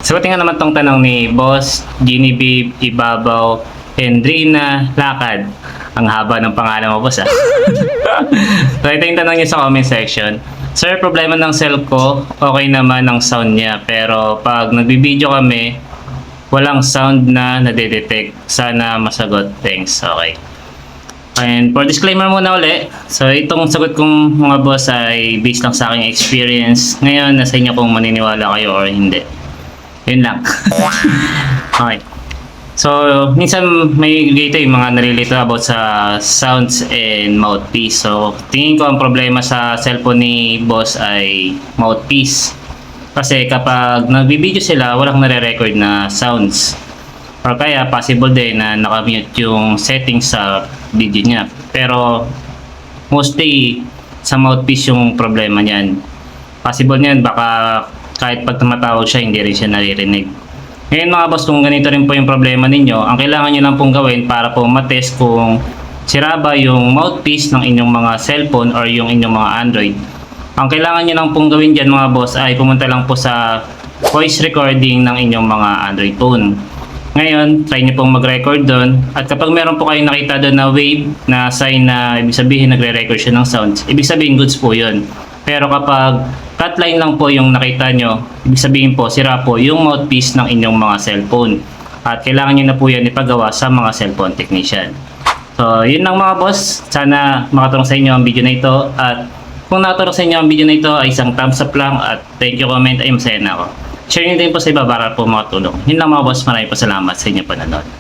Sagutin nga naman tong tanong ni Boss Genevieve Ibabaw Hendrina Lakad. Ang haba ng pangalan mo, boss, ah. So ito yung tanong niya sa comment section. Sir, problema ng cell ko, okay naman ang sound niya, pero pag nagbibideo kami, walang sound na nadedetect. Sana masagot. Thanks. Okay. And for disclaimer muna uli, so itong sagot kong mga boss ay based lang sa aking experience. Ngayon, nasa inyo kung maniniwala kayo or hindi. Yun lang. Okay. So, minsan may dito yung mga nalilito about sa sounds and mouthpiece. So, tingin ko ang problema sa cellphone ni boss ay mouthpiece. Kasi kapag nagbibideo sila, walang nare-record na sounds. Or kaya possible din na nakamute yung settings sa video niya. Pero mostly sa mouthpiece yung problema niyan. Possible niyan baka kahit pag tumatawag siya, hindi rin siya naririnig. Ngayon mga boss, kung ganito rin po yung problema ninyo, ang kailangan nyo lang pong gawin para po matest kung sira ba yung mouthpiece ng inyong mga cellphone or yung inyong mga Android. Ang kailangan nyo lang pong gawin dyan mga boss ay pumunta lang po sa voice recording ng inyong mga Android phone. Ngayon, try nyo pong mag-record doon. At kapag meron po kayong nakita doon na wave na sign na ibig sabihin nagre-record siya ng sounds, ibig sabihin goods po yun. Pero kapag cut line lang po yung nakita nyo, ibig sabihin po sira po yung mouthpiece ng inyong mga cellphone. At kailangan nyo na po yan ipagawa sa mga cellphone technician. So, yun lang mga boss. Sana makatulong sa inyo ang video na ito. At kung nakatulong sa inyo ang video na ito ay isang thumbs up lang at thank you comment ay masaya na ako. Share nyo din po sa iba para po makatulong. Yun lang mga boss, maraming po salamat sa inyong panonood.